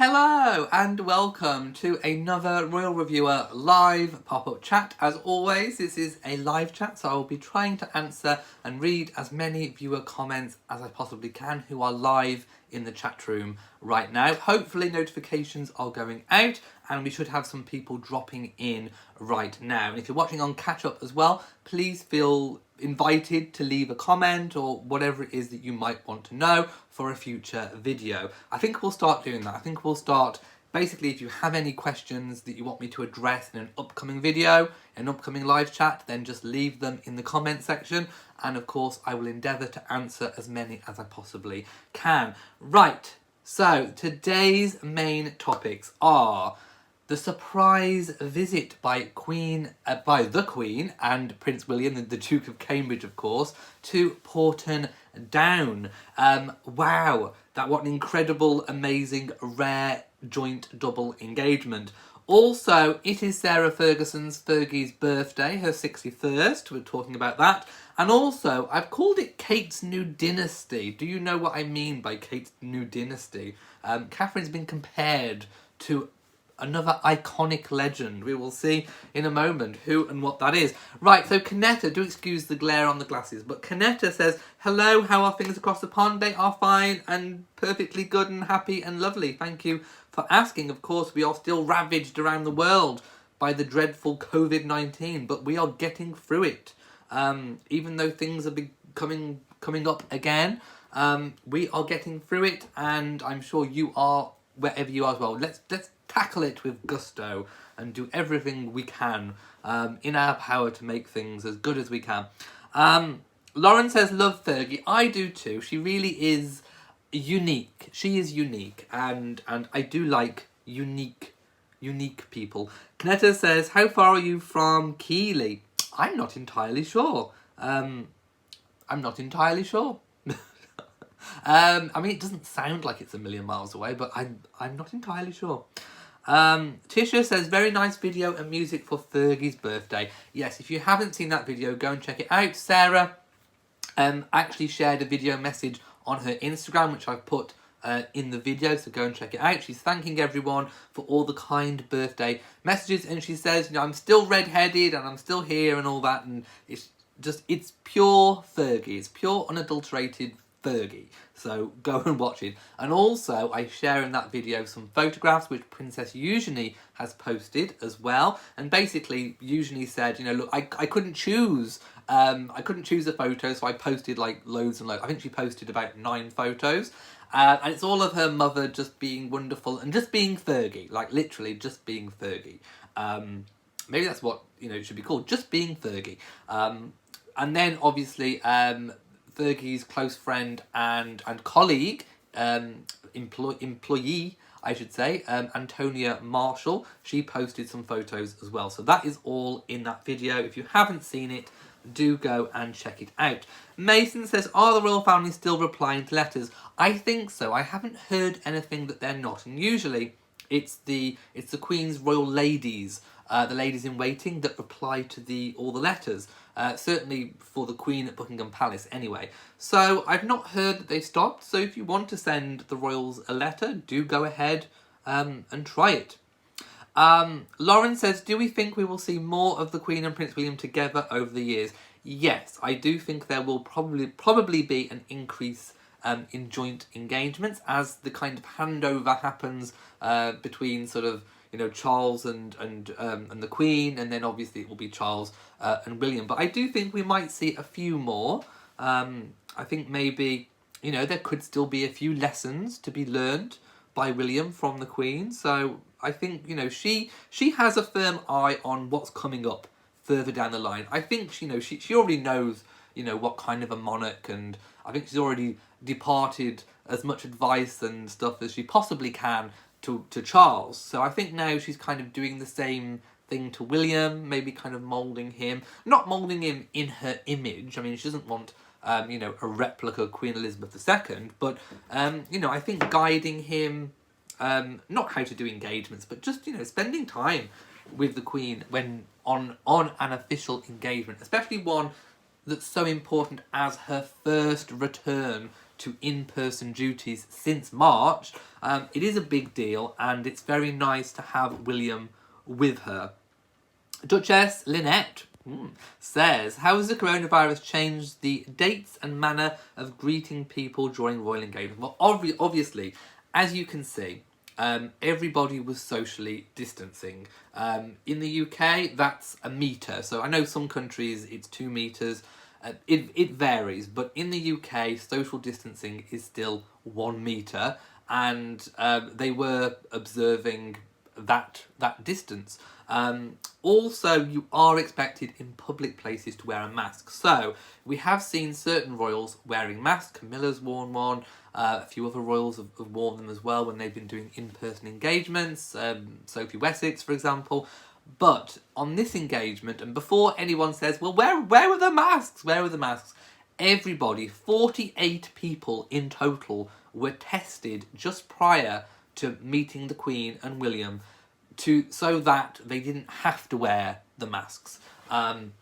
Hello and welcome to another Royal Reviewer live pop-up chat. As always, this is a live chat, so I will be trying to answer and read as many viewer comments as I possibly can who are live in the chat room right now. Hopefully notifications are going out and we should have some people dropping in right now. And if you're watching on catch up as well, please feel invited to leave a comment or whatever it is that you might want to know for a future video. I think we'll start doing that. I think we'll start, basically, if you have any questions that you want me to address in an upcoming video, an upcoming live chat, then just leave them in the comment section. And of course, I will endeavour to answer as many as I possibly can. Right, so today's main topics are the surprise visit by the Queen and Prince William, the Duke of Cambridge, of course, to Porton Down. Wow, what an incredible, amazing, rare joint double engagement. Also, it is Sarah Ferguson's Fergie's birthday, her 61st. We're talking about that. And also, I've called it Kate's New Dynasty. Do you know what I mean by Kate's New Dynasty? Catherine's been compared to another iconic legend. We will see in a moment who and what that is. Right, so Canetta, do excuse the glare on the glasses, but Canetta says, hello, how are things across the pond? They are fine and perfectly good and happy and lovely. Thank you for asking. Of course, we are still ravaged around the world by the dreadful COVID-19, but we are getting through it. Even though things are coming up again, we are getting through it, and I'm sure you are, wherever you are as well. Let's tackle it with gusto and do everything we can in our power to make things as good as we can. Lauren says, love Fergie. I do too. She really is unique. She is unique, and I do like unique people. Knetta says, how far are you from Keighley? I'm not entirely sure. I'm not entirely sure. I mean, it doesn't sound like it's a million miles away, but I'm not entirely sure. Tisha says, very nice video and music for Fergie's birthday. Yes, if you haven't seen that video, go and check it out. Sarah actually shared a video message on her Instagram, which I've put in the video, so go and check it out. She's thanking everyone for all the kind birthday messages, and she says, you know, I'm still red-headed and I'm still here and all that, and it's pure Fergie. It's pure unadulterated Fergie. So go and watch it. And also, I share in that video some photographs which Princess Eugenie has posted as well. And basically, Eugenie said, you know, look, I couldn't choose. I couldn't choose a photo, so I posted like loads and loads. I think she posted about 9 photos. And it's all of her mother just being wonderful and just being Fergie, like literally just being Fergie. Maybe that's what, you know, it should be called, just being Fergie. And then obviously Fergie's close friend and colleague, employee, I should say, Antonia Marshall, she posted some photos as well. So that is all in that video. If you haven't seen it, do go and check it out. Mason says, are the royal family still replying to letters? I think so. I haven't heard anything that they're not. And usually it's the Queen's royal ladies, the ladies in waiting, that reply to all the letters. Certainly for the Queen at Buckingham Palace anyway. So I've not heard that they stopped. So if you want to send the royals a letter, do go ahead and try it. Lauren says, do we think we will see more of the Queen and Prince William together over the years? Yes, I do think there will probably be an increase in joint engagements as the kind of handover happens between sort of, you know, Charles and the Queen, and then obviously it will be Charles and William. But I do think we might see a few more. I think maybe, you know, there could still be a few lessons to be learned by William from the Queen. So I think, you know, she has a firm eye on what's coming up further down the line. I think, you know, she already knows, you know, what kind of a monarch, and I think she's already departed as much advice and stuff as she possibly can to Charles. So I think now she's kind of doing the same thing to William, maybe kind of moulding him. Not moulding him in her image. I mean, she doesn't want, you know, a replica Queen Elizabeth II, but, you know, I think guiding him, not how to do engagements, but just, you know, spending time with the Queen when on an official engagement, especially one that's so important as her first return to in-person duties since March, it is a big deal, and it's very nice to have William with her. Duchess Lynette says, how has the coronavirus changed the dates and manner of greeting people during royal engagement? Well, obviously, as you can see, everybody was socially distancing. In the UK, that's a metre. So I know some countries it's 2 metres. It varies, but in the UK, social distancing is still 1 metre, and they were observing that distance. Also, you are expected in public places to wear a mask. So we have seen certain royals wearing masks. Camilla's worn one. A few other royals have worn them as well when they've been doing in-person engagements. Sophie Wessex, for example. But on this engagement, and before anyone says, well, where were the masks? Where were the masks? Everybody, 48 people in total, were tested just prior to meeting the Queen and William, so that they didn't have to wear the masks. And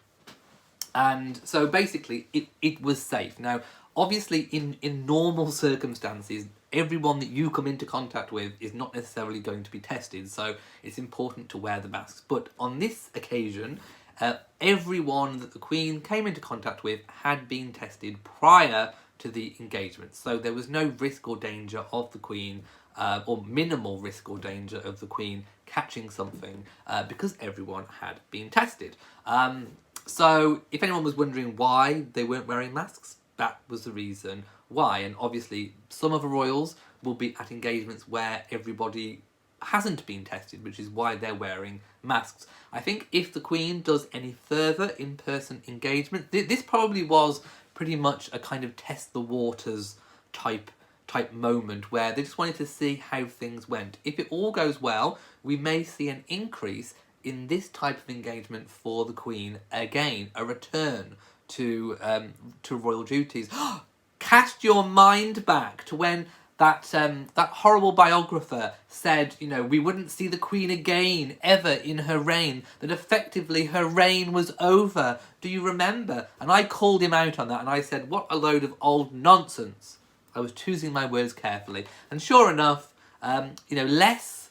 so basically it was safe. Now, obviously in normal circumstances, everyone that you come into contact with is not necessarily going to be tested, so it's important to wear the masks. But on this occasion, everyone that the Queen came into contact with had been tested prior to the engagement. So there was no risk or danger of the Queen, or minimal risk or danger of the Queen catching something, because everyone had been tested. So if anyone was wondering why they weren't wearing masks, that was the reason why. And obviously some of the royals will be at engagements where everybody hasn't been tested, which is why they're wearing masks. I think if the Queen does any further in-person engagement, this probably was pretty much a kind of test the waters type moment where they just wanted to see how things went. If it all goes well, we may see an increase in this type of engagement for the Queen again, a return to royal duties. Cast your mind back to when that horrible biographer said, you know, we wouldn't see the Queen again ever in her reign, that effectively her reign was over. Do you remember? And I called him out on that, and I said, what a load of old nonsense. I was choosing my words carefully. And sure enough, you know, less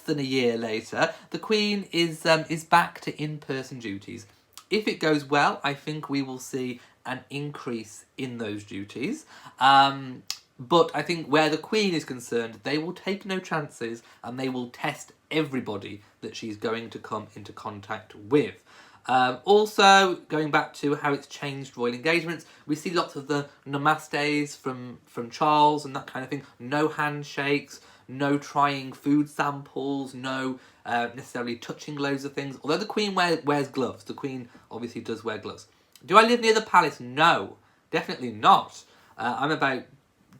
than a year later, the Queen is back to in-person duties. If it goes well, I think we will see an increase in those duties. But I think where the Queen is concerned, they will take no chances and they will test everybody that she's going to come into contact with. Also, going back to how it's changed royal engagements, we see lots of the namastes from Charles and that kind of thing. No handshakes, no trying food samples, no necessarily touching loads of things. Although the Queen wears gloves. The Queen obviously does wear gloves. Do I live near the palace? No, definitely not. I'm about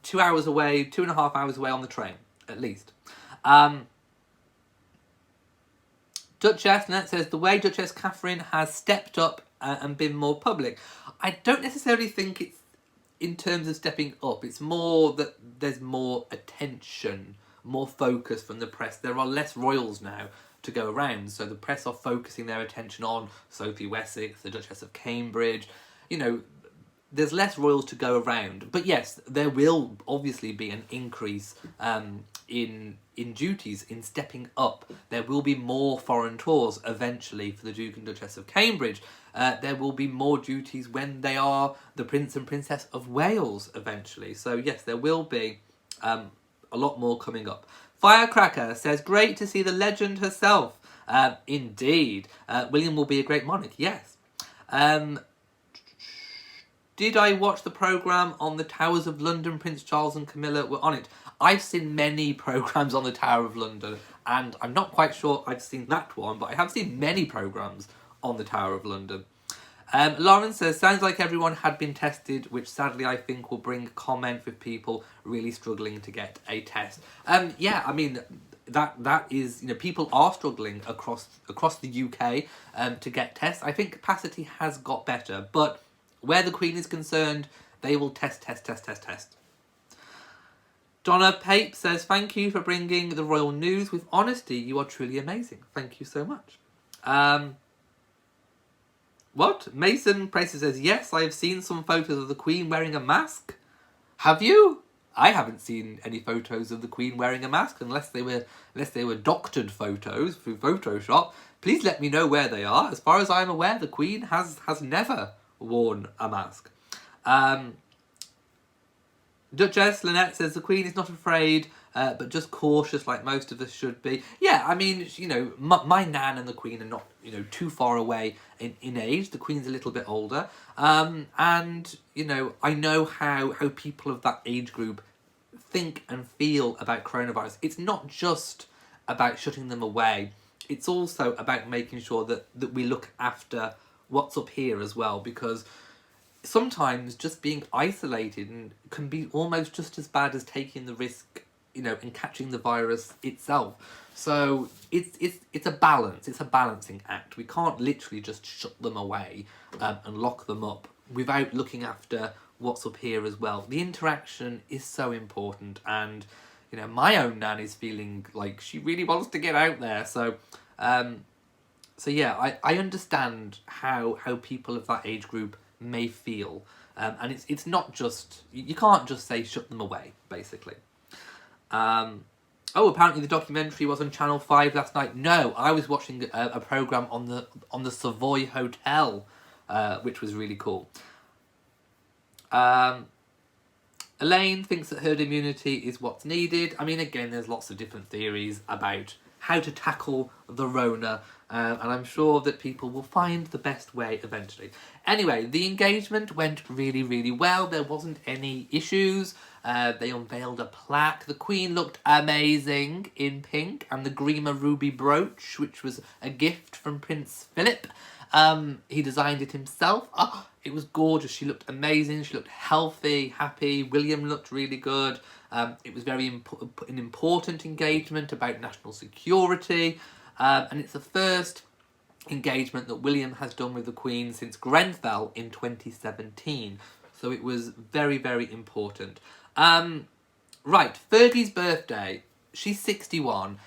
2 hours away, 2.5 hours away on the train, at least. Duchess Nat says, the way Duchess Catherine has stepped up and been more public. I don't necessarily think it's in terms of stepping up. It's more that there's more attention, more focus from the press. There are less royals now to go around, so the press are focusing their attention on Sophie Wessex, the Duchess of Cambridge. You know, there's less royals to go around. But yes, there will obviously be an increase in duties, in stepping up. There will be more foreign tours eventually for the Duke and Duchess of Cambridge. There will be more duties when they are the Prince and Princess of Wales eventually. So yes, there will be a lot more coming up. Firecracker says, great to see the legend herself. Indeed. William will be a great monarch, yes. Did I watch the programme on the Towers of London? Prince Charles and Camilla were on it. I've seen many programmes on the Tower of London, and I'm not quite sure I've seen that one, but I have seen many programmes on the Tower of London. Lauren says, sounds like everyone had been tested, which sadly I think will bring comment with people really struggling to get a test. Yeah, I mean, that is, you know, people are struggling across the UK to get tests. I think capacity has got better, but where the Queen is concerned, they will test. Donna Pape says, thank you for bringing the royal news with honesty. You are truly amazing. Thank you so much. What? Mason Pracer says, yes, I have seen some photos of the Queen wearing a mask. Have you? I haven't seen any photos of the Queen wearing a mask unless they were doctored photos through Photoshop. Please let me know where they are. As far as I'm aware, the Queen has never worn a mask. Duchess Lynette says the Queen is not afraid, but just cautious, like most of us should be. Yeah, I mean, you know, my nan and the Queen are not, you know, too far away in age. The Queen's a little bit older, and you know, I know how people of that age group think and feel about coronavirus. It's not just about shutting them away. It's also about making sure that we look after what's up here as well, because sometimes just being isolated and can be almost just as bad as taking the risk, you know, and catching the virus itself. So it's a balance. It's a balancing act. We can't literally just shut them away and lock them up without looking after what's up here as well. The interaction is so important, and you know, my own nan is feeling like she really wants to get out there. So yeah, I understand how people of that age group may feel, and it's not just, you can't just say shut them away, basically. Apparently the documentary was on Channel 5 last night. No, I was watching a programme on the Savoy Hotel, which was really cool. Elaine thinks that herd immunity is what's needed. I mean, again, there's lots of different theories about how to tackle the Rona, and I'm sure that people will find the best way eventually. Anyway, the engagement went really, really well. There wasn't any issues. They unveiled a plaque. The Queen looked amazing in pink, and the Grima ruby brooch, which was a gift from Prince Philip. He designed it himself. Oh, it was gorgeous. She looked amazing. She looked healthy, happy. William looked really good. It was very an important engagement about national security. And it's the first engagement that William has done with the Queen since Grenfell in 2017. So it was very, very important. Right, Fergie's birthday. She's 61.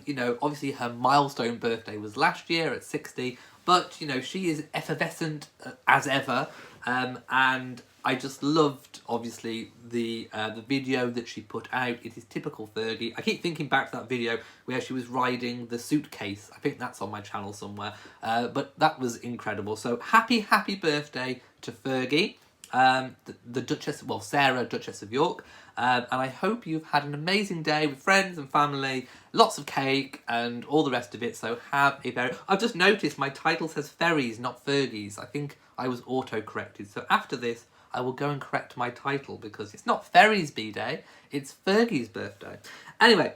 You know, obviously her milestone birthday was last year at 60. But, you know, she is effervescent as ever. And I just loved, obviously, the video that she put out. It is typical Fergie. I keep thinking back to that video where she was riding the suitcase. I think that's on my channel somewhere. But that was incredible. So happy birthday to Fergie. The Duchess, well, Sarah, Duchess of York. And I hope you've had an amazing day with friends and family, lots of cake and all the rest of it. So have a very... I've just noticed my title says Ferries, not Fergies. I think I was auto-corrected. So after this, I will go and correct my title, because it's not Ferries B-Day, it's Fergie's birthday. Anyway,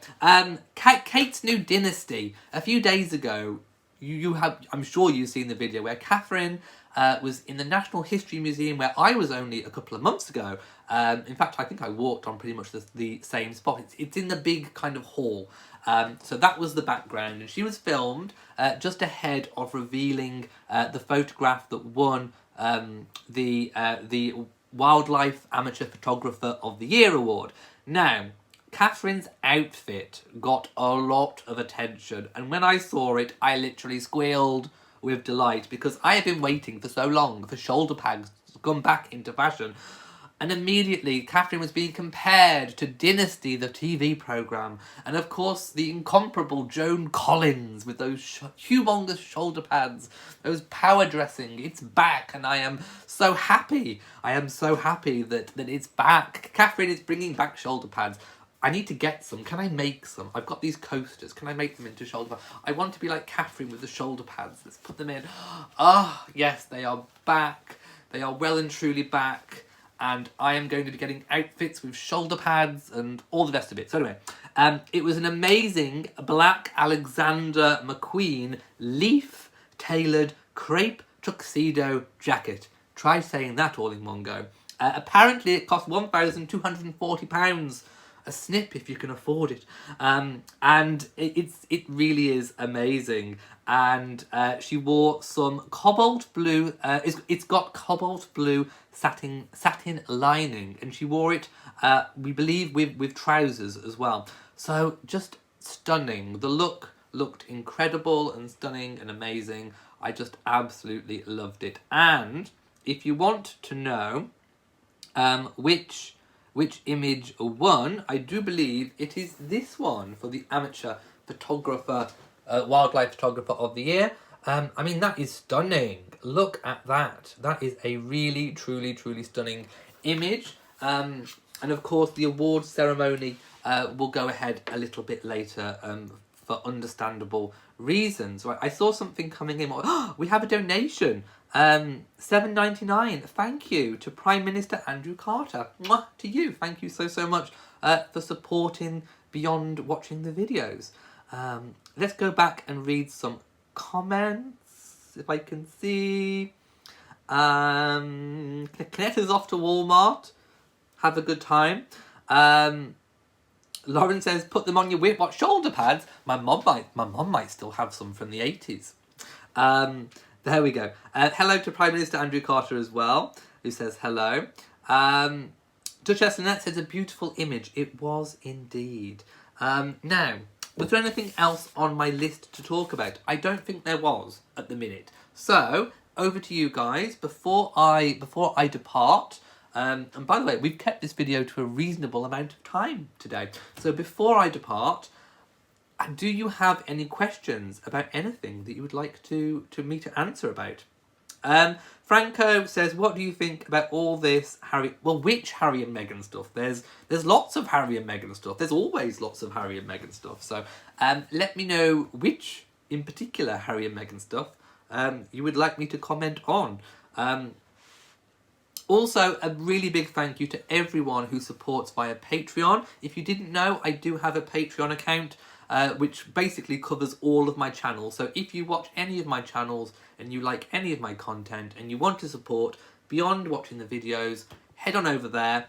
Kate's new Dynasty. A few days ago, you have, I'm sure you've seen the video where Catherine was in the National History Museum, where I was only a couple of months ago. In fact, I think I walked on pretty much the same spot. It's in the big kind of hall. So that was the background, and she was filmed just ahead of revealing the photograph that won the Wildlife Amateur Photographer of the Year award. Now, Catherine's outfit got a lot of attention, and when I saw it, I literally squealed with delight, because I have been waiting for so long for shoulder pads to come back into fashion. And immediately, Catherine was being compared to Dynasty, the TV programme. And of course, the incomparable Joan Collins with those humongous shoulder pads, those power dressing. It's back, and I am so happy. I am so happy that it's back. Catherine is bringing back shoulder pads. I need to get some. Can I make some? I've got these coasters. Can I make them into shoulder pads? I want to be like Catherine with the shoulder pads. Let's put them in. Oh, yes, they are back. They are well and truly back. And I am going to be getting outfits with shoulder pads and all the rest of it. So anyway, it was an amazing black Alexander McQueen leaf-tailored crepe tuxedo jacket. Try saying that all in one go. Apparently it cost £1,240. A snip if you can afford it. And it really is amazing. And she wore some cobalt blue, it's got cobalt blue satin lining, and she wore it, we believe, with trousers as well. So just stunning. The look looked incredible and stunning and amazing. I just absolutely loved it. And if you want to know which which image won. I do believe it is this one for the amateur photographer, wildlife photographer of the year. I mean, that is stunning. Look at that. That is a really, truly, truly stunning image. And of course, the awards ceremony will go ahead a little bit later for understandable reasons. Right? I saw something coming in. Oh, we have a donation. $7.99. Thank you to Prime Minister Andrew Carter. Mwah, to you. Thank you so, so much for supporting beyond watching the videos. Let's go back and read some comments, if I can see. Kenneth is off to Walmart. Have a good time. Lauren says, put them on your whip. What, shoulder pads? My mum might still have some from the 80s. There we go. Hello to Prime Minister Andrew Carter as well, who says hello. Duchess Lynette says, a beautiful image. It was indeed. Now, was there anything else on my list to talk about? I don't think there was at the minute. So, over to you guys. Before I depart, and by the way, we've kept this video to a reasonable amount of time today. So before I depart, do you have any questions about anything that you would like to me to answer about? Franco says, what do you think about all this which Harry and Meghan stuff? There's lots of Harry and Meghan stuff. There's always lots of Harry and Meghan stuff. So let me know which, in particular, Harry and Meghan stuff you would like me to comment on. Also, a really big thank you to everyone who supports via Patreon. If you didn't know, I do have a Patreon account, which basically covers all of my channels. So if you watch any of my channels and you like any of my content and you want to support beyond watching the videos, head on over there.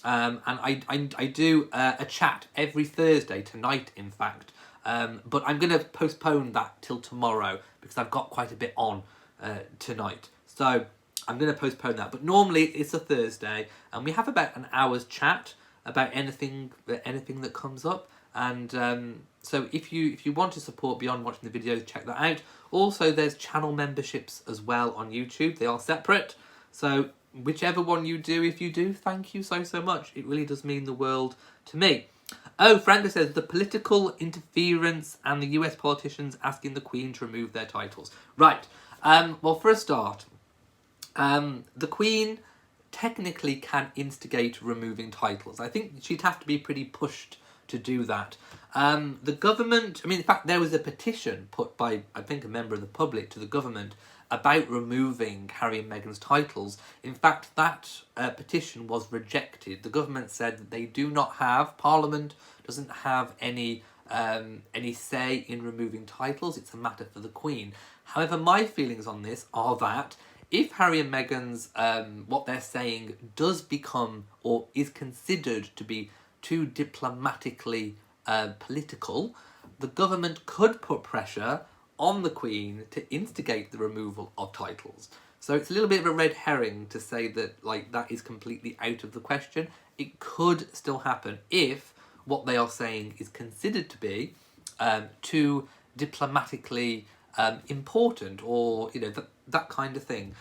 And I do a chat every Thursday, tonight in fact. But I'm going to postpone that till tomorrow because I've got quite a bit on tonight. So I'm going to postpone that. But normally it's a Thursday and we have about an hour's chat about anything that comes up. And so if you want to support beyond watching the videos, check that out. Also, there's channel memberships as well on YouTube. They are separate. So whichever one you do, if you do, thank you so, so much. It really does mean the world to me. Oh, Franco says, the political interference and the US politicians asking the Queen to remove their titles. Right. Well, for a start, the Queen technically can instigate removing titles. I think she'd have to be pretty pushed to do that. The government, in fact, there was a petition put by, I think, a member of the public to the government about removing Harry and Meghan's titles. In fact, that petition was rejected. The government said that they do not have, Parliament doesn't have any say in removing titles. It's a matter for the Queen. However, my feelings on this are that if Harry and Meghan's, what they're saying does become or is considered to be too diplomatically political, the government could put pressure on the Queen to instigate the removal of titles. So it's a little bit of a red herring to say that that is completely out of the question. It could still happen if what they are saying is considered to be too diplomatically important, or that kind of thing.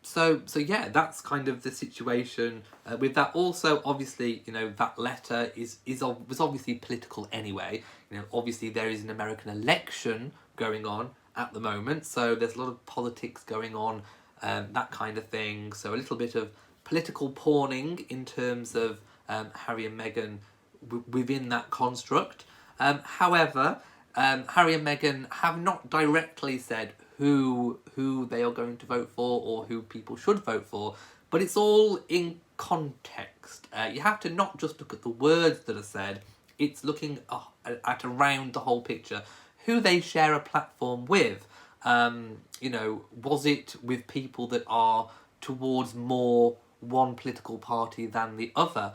So yeah, that's kind of the situation with that. Also, obviously, that letter was obviously political anyway. Obviously there is an American election going on at the moment, so there's a lot of politics going on, that kind of thing. So a little bit of political pawning in terms of Harry and Meghan within that construct. However, Harry and Meghan have not directly said who they are going to vote for or who people should vote for, but it's all in context. You have to not just look at the words that are said, it's looking at around the whole picture. Who they share a platform with. Was it with people that are towards more one political party than the other?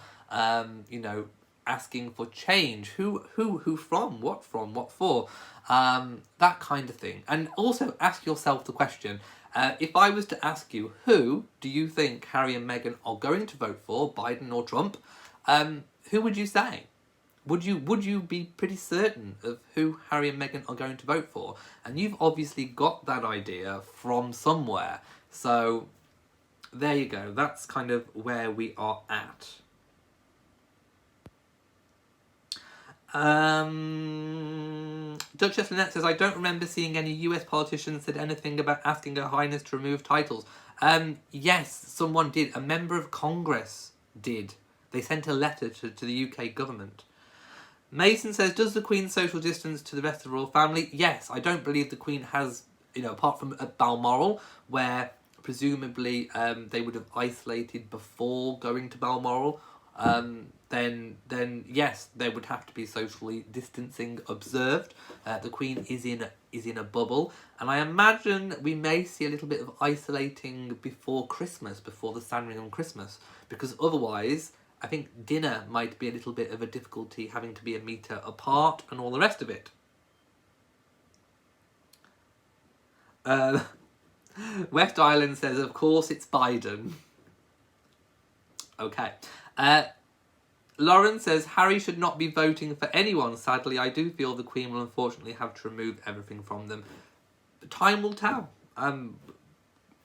Asking for change. Who from? What for? That kind of thing. And also ask yourself the question, if I was to ask you, who do you think Harry and Meghan are going to vote for, Biden or Trump, who would you say? Would you be pretty certain of who Harry and Meghan are going to vote for? And you've obviously got that idea from somewhere. So there you go. That's kind of where we are at. Duchess Lynette says, I don't remember seeing any US politicians said anything about asking Her Highness to remove titles. Yes, someone did. A member of Congress did. They sent a letter to the UK government. Mason says, does the Queen social distance to the rest of the royal family? Yes, I don't believe the Queen has, apart from at Balmoral, where presumably they would have isolated before going to Balmoral, then yes, there would have to be socially distancing observed. The Queen is in a bubble, and I imagine we may see a little bit of isolating before Christmas, before the Sandringham Christmas, because otherwise I think dinner might be a little bit of a difficulty, having to be a metre apart and all the rest of it. West Island says, of course it's Biden. Okay. Lauren says, Harry should not be voting for anyone. Sadly, I do feel the Queen will unfortunately have to remove everything from them. Time will tell.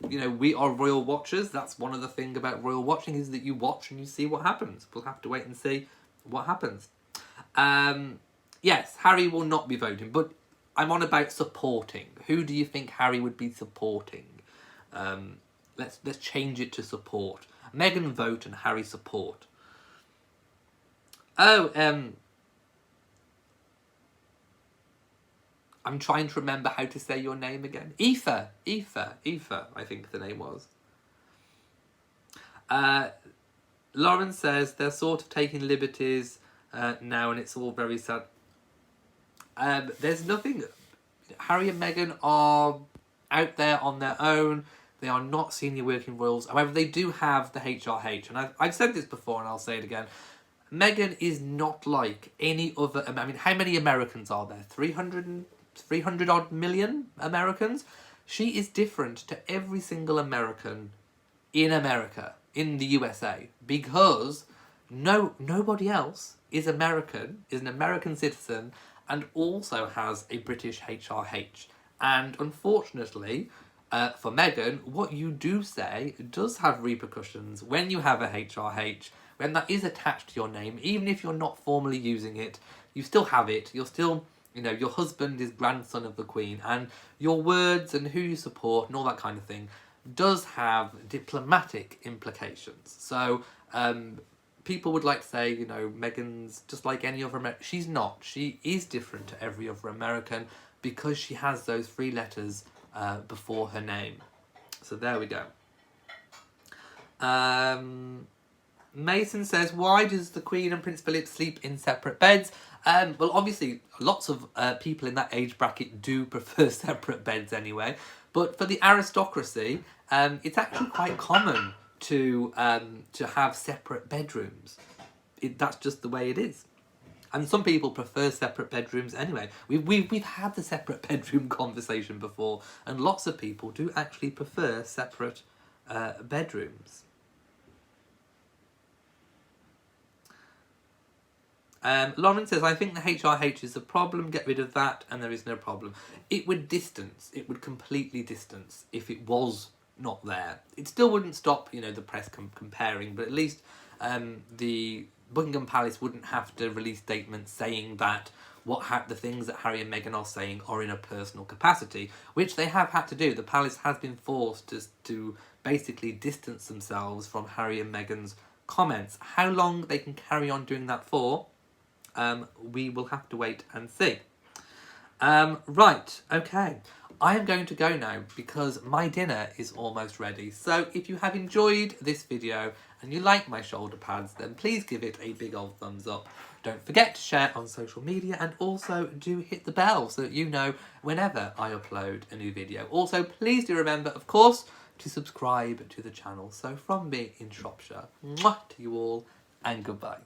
We are royal watchers. That's one of the things about royal watching, is that you watch and you see what happens. We'll have to wait and see what happens. Yes, Harry will not be voting, but I'm on about supporting. Who do you think Harry would be supporting? Let's change it to support. Meghan vote and Harry support. Oh, I'm trying to remember how to say your name again. Aoife, I think the name was. Lauren says, they're sort of taking liberties now and it's all very sad. There's nothing... Harry and Meghan are out there on their own. They are not senior working royals. However, they do have the HRH. And I've said this before and I'll say it again. Meghan is not like any other... I mean, how many Americans are there? 300 odd million Americans? She is different to every single American in America, in the USA, because nobody else is American, is an American citizen, and also has a British HRH. And unfortunately, for Meghan, what you do say does have repercussions when you have a HRH, when that is attached to your name. Even if you're not formally using it, you still have it. You're still, your husband is grandson of the Queen, and your words and who you support and all that kind of thing does have diplomatic implications. So people would like to say, Meghan's just like any other American. She's not. She is different to every other American because she has those 3 letters before her name. So there we go. Mason says, why does the Queen and Prince Philip sleep in separate beds? Well, obviously, lots of people in that age bracket do prefer separate beds anyway. But for the aristocracy, it's actually quite common to have separate bedrooms. That's just the way it is. And some people prefer separate bedrooms anyway. We've had the separate bedroom conversation before, and lots of people do actually prefer separate bedrooms. Lauren says, I think the HRH is a problem. Get rid of that and there is no problem. It would distance. It would completely distance if it was not there. It still wouldn't stop, the press comparing, but at least the Buckingham Palace wouldn't have to release statements saying that the things that Harry and Meghan are saying are in a personal capacity, which they have had to do. The palace has been forced to basically distance themselves from Harry and Meghan's comments. How long they can carry on doing that for, we will have to wait and see. Right, okay. I am going to go now because my dinner is almost ready. So if you have enjoyed this video and you like my shoulder pads, then please give it a big old thumbs up. Don't forget to share on social media, and also do hit the bell so that you know whenever I upload a new video. Also, please do remember, of course, to subscribe to the channel. So from me in Shropshire, mwah to you all, and goodbye.